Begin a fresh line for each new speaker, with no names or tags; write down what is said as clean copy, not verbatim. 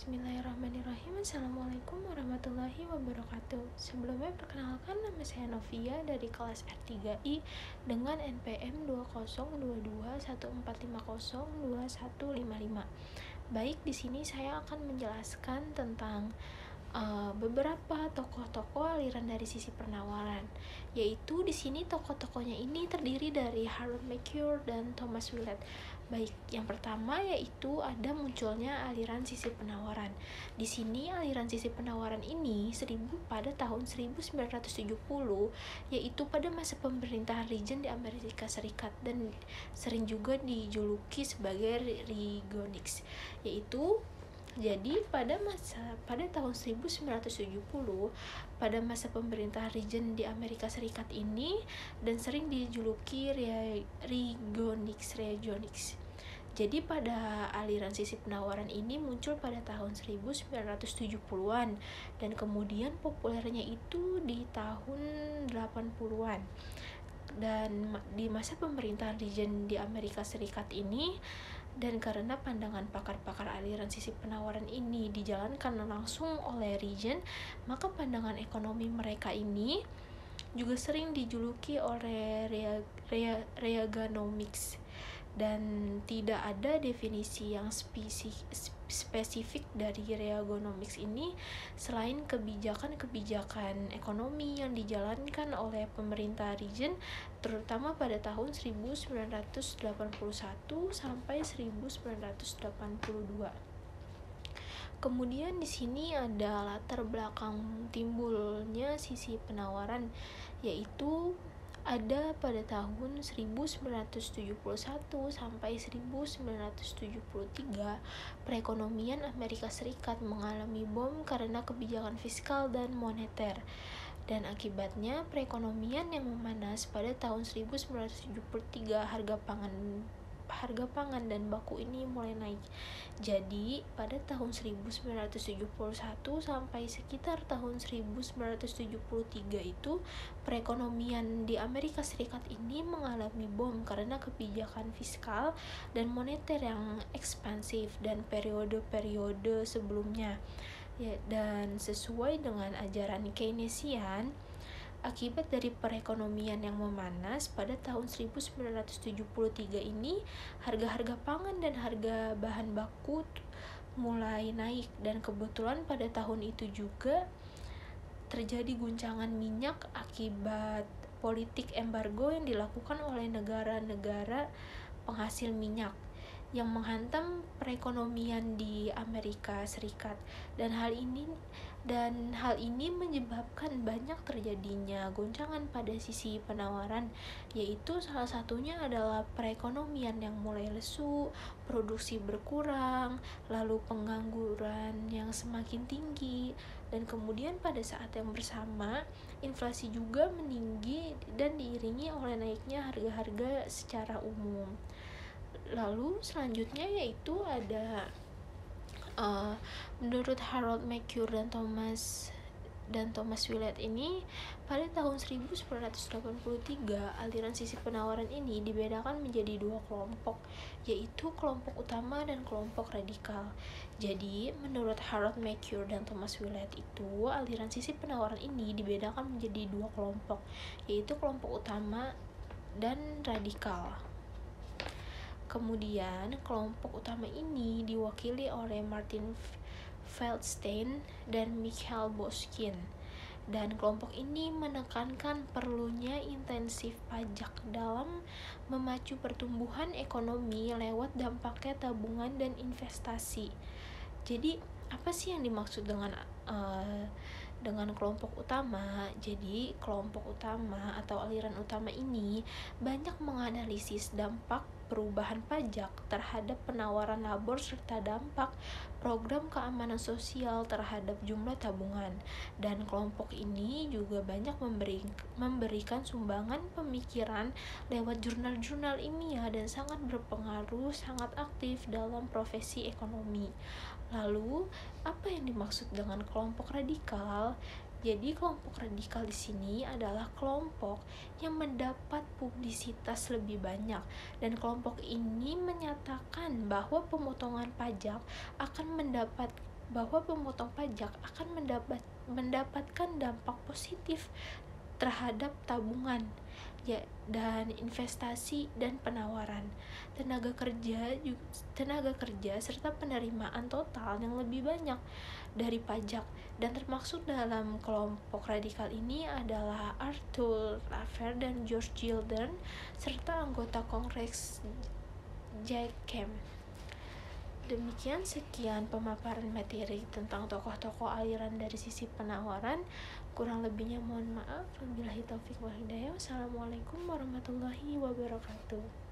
Bismillahirrahmanirrahim. Assalamualaikum warahmatullahi wabarakatuh. Sebelumnya perkenalkan, nama saya Novia dari kelas R3I dengan NPM 202214502155. Baik, di sini saya akan menjelaskan tentang beberapa tokoh-tokoh aliran dari sisi penawaran, yaitu di sini tokoh-tokohnya ini terdiri dari Harold Merkur dan Thomas Willett. Baik, yang pertama yaitu ada munculnya aliran sisi penawaran. Di sini aliran sisi penawaran ini pada tahun 1970, yaitu pada masa pemerintahan Reagan di Amerika Serikat, dan sering juga dijuluki sebagai Reaganomics, yaitu jadi pada tahun 1970, pada masa pemerintahan Reagan di Amerika Serikat ini, dan sering dijuluki Reaganomics. Jadi pada aliran sisi penawaran ini muncul pada tahun 1970-an dan kemudian populernya itu di tahun 80-an. Dan di masa pemerintahan Reagan di Amerika Serikat ini, dan karena pandangan pakar-pakar aliran sisi penawaran ini dijalankan langsung oleh Reagan, maka pandangan ekonomi mereka ini juga sering dijuluki oleh Reaganomics, dan tidak ada definisi yang spesifik dari Reaganomics ini selain kebijakan ekonomi yang dijalankan oleh pemerintah Reagan, terutama pada tahun 1981 sampai 1982. Kemudian di sini ada latar belakang timbulnya sisi penawaran, yaitu ada pada tahun 1971 sampai 1973, perekonomian Amerika Serikat mengalami boom karena kebijakan fiskal dan moneter. Dan akibatnya perekonomian yang memanas pada tahun 1973, harga pangan dan baku ini mulai naik. Jadi pada tahun 1971 sampai sekitar tahun 1973 itu perekonomian di Amerika Serikat ini mengalami boom karena kebijakan fiskal dan moneter yang ekspansif dan periode-periode sebelumnya. Ya, dan sesuai dengan ajaran Keynesian, akibat dari perekonomian yang memanas pada tahun 1973 ini, harga-harga pangan dan harga bahan baku mulai naik, dan kebetulan pada tahun itu juga terjadi guncangan minyak akibat politik embargo yang dilakukan oleh negara-negara penghasil minyak yang menghantam perekonomian di Amerika Serikat, dan hal ini menyebabkan banyak terjadinya goncangan pada sisi penawaran, yaitu salah satunya adalah perekonomian yang mulai lesu, produksi berkurang, lalu pengangguran yang semakin tinggi, dan kemudian pada saat yang bersama inflasi juga meninggi dan diiringi oleh naiknya harga-harga secara umum. Lalu selanjutnya yaitu ada menurut Harold Merkur dan Thomas Willett ini, pada tahun 1983 aliran sisi penawaran ini dibedakan menjadi dua kelompok, yaitu kelompok utama dan kelompok radikal. Jadi menurut Harold Merkur dan Thomas Willett itu, aliran sisi penawaran ini dibedakan menjadi dua kelompok, yaitu kelompok utama dan radikal. Kemudian kelompok utama ini diwakili oleh Martin Feldstein dan Mikhail Boskin, dan kelompok ini menekankan perlunya intensif pajak dalam memacu pertumbuhan ekonomi lewat dampaknya tabungan dan investasi. Jadi apa sih yang dimaksud dengan kelompok utama? Jadi kelompok utama atau aliran utama ini banyak menganalisis dampak perubahan pajak terhadap penawaran labor serta dampak program keamanan sosial terhadap jumlah tabungan, dan kelompok ini juga banyak memberikan sumbangan pemikiran lewat jurnal-jurnal ilmiah dan sangat aktif dalam profesi ekonomi. Lalu, apa yang dimaksud dengan kelompok radikal? Jadi kelompok radikal di sini adalah kelompok yang mendapat publisitas lebih banyak, dan kelompok ini menyatakan bahwa pemotongan pajak akan bahwa pemotong pajak akan mendapatkan dampak positif terhadap tabungan ya, dan investasi dan penawaran tenaga kerja serta penerimaan total yang lebih banyak dari pajak. Dan termasuk dalam kelompok radikal ini adalah Arthur Laffer dan George Gildern serta anggota Kongres Jack Kemp. Demikian sekian pemaparan materi tentang tokoh-tokoh aliran dari sisi penawaran. Kurang lebihnya mohon maaf. Wabillahi taufiq wal hidayah. Wassalamualaikum warahmatullahi wabarakatuh.